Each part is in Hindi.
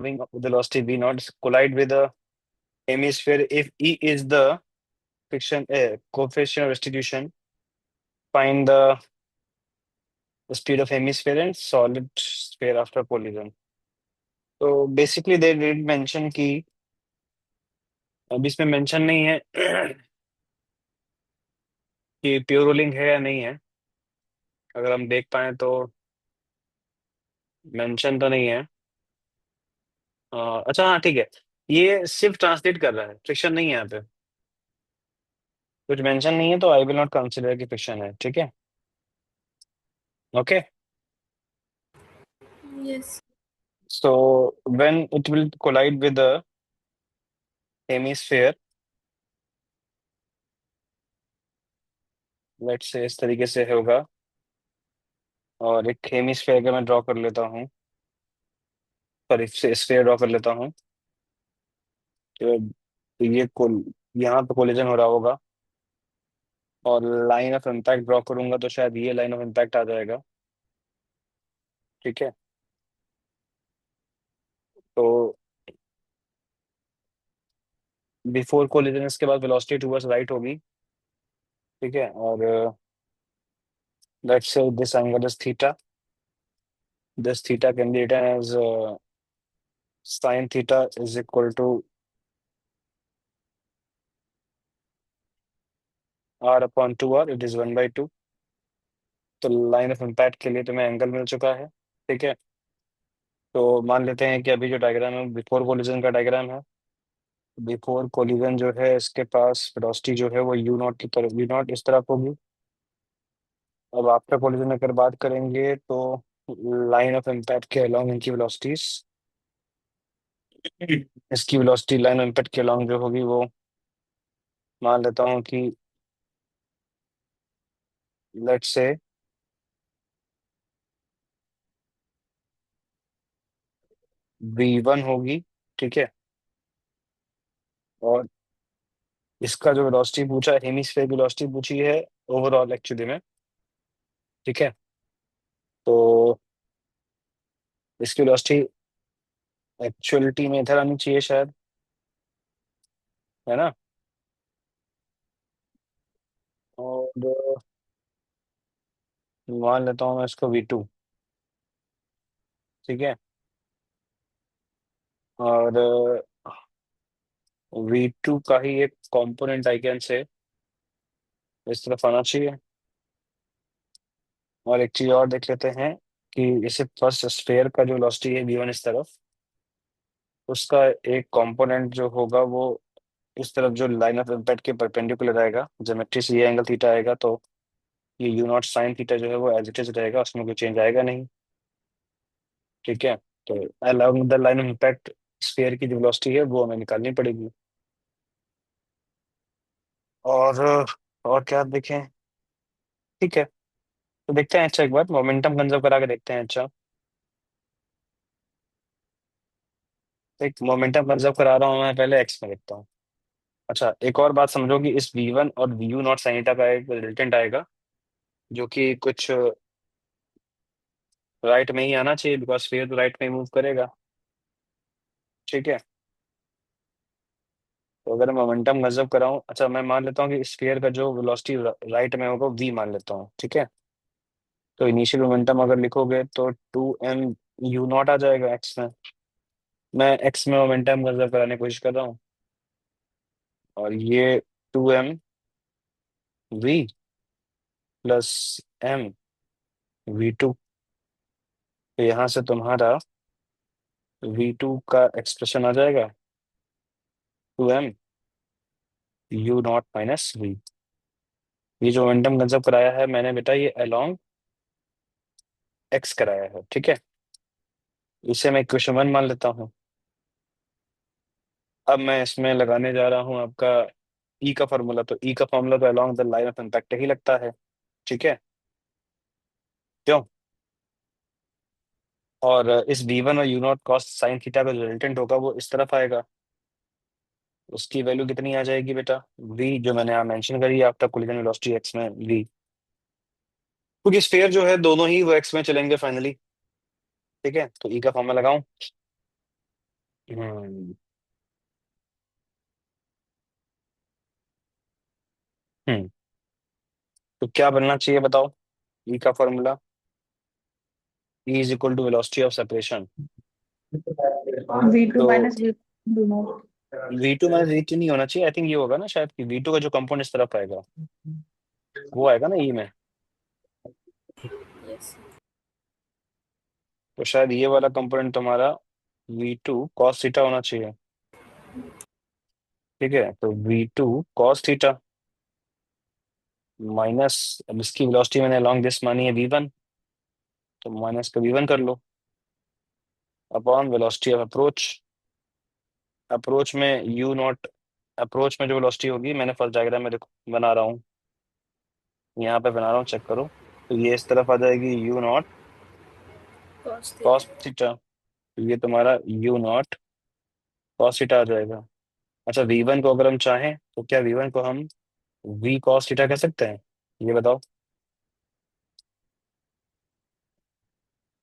having velocity v naught collide with a hemisphere if E is the friction coefficient of restitution. Find the speed of hemisphere and solid sphere after collision. तो बेसिकली दे डिड मेंशन कि अभी इसमें मेंशन नहीं है कि प्योर रोलिंग है या नहीं है। अगर हम देख पाए तो मेंशन तो नहीं है। अच्छा हाँ ठीक है। ये सिर्फ ट्रांसलेट कर रहा है, फ्रिक्शन नहीं है यहाँ पे। कुछ मेंशन नहीं है तो आई विल नॉट कंसिडर कि फ्रिक्शन है, ठीक है। Okay. Yes. So when it will collide with the hemisphere, let's say इस तरीके से होगा। और एक हेमिस्फेयर का मैं ड्रॉ कर लेता हूँ, सॉरी स्फेयर ड्रॉ कर लेता हूँ। तो ये कोल यहाँ पे कोलिजन हो रहा होगा और लाइन ऑफ इम्पैक्ट ड्रॉ करूंगा तो शायद ये लाइन ऑफ इम्पैक्ट आ जाएगा, ठीक है। तो बिफोर कोलिजन इसके बाद वेलोसिटी टुवर्ड्स राइट होगी, ठीक है। और let's say this angle is theta, this theta can be written as sin theta is equal to r upon 2r, it is 1/2। तो लाइन ऑफ इम्पैक्ट के लिए तुम्हें एंगल मिल चुका है, ठीक है। तो मान लेते हैं कि अभी जो डायग्राम है बिफोर कोलिजन का डायग्राम है। बिफोर कोलिजन जो है इसके पास वेलोसिटी जो है वो यू नॉट की तरफ, यू नॉट इस तरफ होगी। अब आफ्टर कोलिजन अगर बात करेंगे तो लाइन ऑफ इम्पैक्ट के अलोंग इनकी वेलोसिटीज, इसकी वेलोसिटी लाइन ऑफ इम्पैक्ट के अलोंग जो होगी वो मान लेता हूँ कि लेट्स से v1 होगी, ठीक है। और इसका जो वेलोसिटी पूछा है, हेमिस्फेयर की वेलोसिटी पूछी है ओवरऑल एक्चुअली में, ठीक है। तो इसकी वेलोसिटी एक्चुअलिटी में इधर आनी चाहिए शायद, है ना। और मान लेता हूँ मैं इसको v2, ठीक है। और v2 का ही एक कंपोनेंट आई कैन से इस तरफ आना चाहिए। और एक चीज और देख लेते हैं कि इसे फर्स्ट स्फेयर का जो वेलोसिटी है v1 इस तरफ, उसका एक कंपोनेंट जो होगा वो इस तरफ जो लाइन ऑफ इम्पैक्ट के परपेंडिकुलर आएगा। ज्योमेट्री से ये एंगल थीटा आएगा तो ये यू नॉट साइन थीटा जो है वो एज इट इज रहेगा, उसमें कोई चेंज आएगा नहीं, ठीक है। तो along the line of impact sphere की जो वेलोसिटी है वो हमें निकालनी पड़ेगी। और क्या देखें, ठीक है। तो देखते हैं, अच्छा एक बार मोमेंटम कंजर्व करा के देखते हैं। अच्छा एक मोमेंटम कंजर्व करा रहा हूँ मैं, पहले एक्स में देखता हूँ। अच्छा एक और बात समझो कि इस v1 और vu नॉट साइन थीटा का एक रिजल्टेंट आएगा जो कि कुछ राइट में ही आना चाहिए, बिकॉज स्फीयर तो राइट में ही मूव करेगा, ठीक है। तो अगर मैं मोमेंटम कंजर्व कराऊं, अच्छा मैं मान लेता हूँ कि स्फीयर का जो वेलोसिटी राइट में होगा v मान लेता हूँ, ठीक है। तो इनिशियल मोमेंटम अगर लिखोगे तो 2m u नॉट आ जाएगा एक्स में। मैं एक्स में मोमेंटम कंजर्व कराने की कोशिश कर रहा हूँ। और ये 2m v plus m v2। तो यहाँ से तुम्हारा v2 का एक्सप्रेशन आ जाएगा 2m u0 - v। ये जो मोमेंटम कंजर्व कराया है मैंने बेटा, ये अलोंग एक्स कराया है, ठीक है। इसे मैं इक्वेशन 1 मान लेता हूँ। अब मैं इसमें लगाने जा रहा हूँ आपका ई का फॉर्मूला। तो ई का फॉर्मूला तो along the line of impact ही लगता है, ठीक है, क्यों। और इस v1 और u0 कॉस साइन थीटा का जो रिजल्टेंट होगा वो इस तरफ आएगा। उसकी वैल्यू कितनी आ जाएगी बेटा, v जो मैंने यहाँ मेंशन करी है आफ्टर कोलिजन वेलोसिटी x में v। क्योंकि स्फीयर जो है दोनों ही वो x में चलेंगे फाइनली, ठीक है। तो ई का फॉर्मूला लगाऊं, हम्म। हम्म। तो क्या बनना चाहिए बताओ, ई का formula. E is equal to velocity of separation. V2 तो minus V do not. V2 minus V2 नहीं होना चाहिए, आई थिंक ये होगा ना शायद कि V2 का जो कंपाउंड इस तरफ आएगा वो आएगा ना ई में। Yes. तो शायद ये वाला कंपोनेंट तुम्हारा V2 cos थीटा होना चाहिए। ठीक है, तो V2 cos थीटा माइनस, अब इसकी वेलोसिटी मैंने अलॉन्ग दिस मानी है V1, तो माइनस का V1 कर लो upon velocity of approach. Approach में यू नॉट, अप्रोच में जो वेलोसिटी होगी मैंने फर्स्ट डायग्राम में बना रहा हूँ, यहाँ पे बना रहा हूँ, चेक करो। तो ये इस तरफ आ जाएगी you not Cos cos theta. Theta, तो ये तुम्हारा यू नॉट कॉस थीटा आ जाएगा। अच्छा, V1 को अगर हम चाहें तो क्या V1 को हम V कॉस थीटा कह सकते हैं, ये बताओ।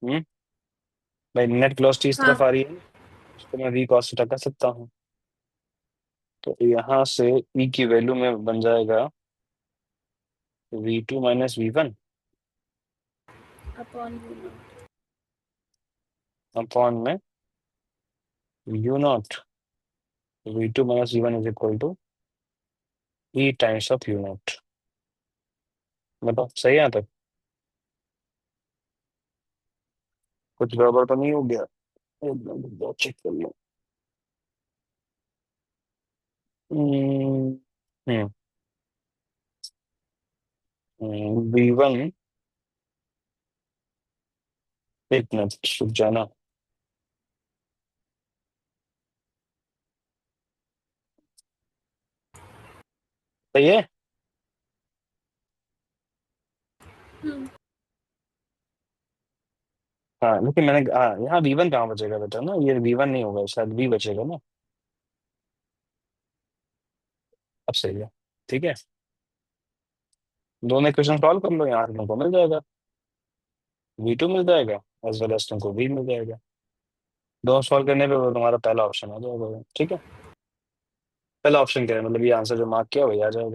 हम्म। भाई नेट वेलोसिटी इस तरफ हाँ. आ रही है ना, इसको मैं V कॉस थीटा कह सकता हूँ। तो यहाँ से E की वैल्यू में बन जाएगा V2 minus V1 Upon V0. Upon में u naught V2 minus V1 is equal to E times of u naught. बताओ सही है यहाँ तक, कुछ गड़बड़ तो नहीं हो गया? एक मिनट दो चेक कर लो। हम्म। V1, एक मिनट रुक जाना। सही है। Hmm. हाँ लेकिन मैंने, हाँ यहाँ V1 कहाँ बचेगा बेटा ना, ये V1 नहीं होगा, शायद V बचेगा ना। अब सही है। ठीक है, दोनों इक्वेशन सॉल्व कर लो, यहाँ तुमको मिल जाएगा, V2 मिल जाएगा एज वेल एज तुमको V मिल जाएगा। दोनों सॉल्व करने पे वो तुम्हारा पहला ऑप्शन आ जाएगा। ठीक है, पहला ऑप्शन क्या है, मतलब ये आंसर जो मार्क किया वही आ जाएगा।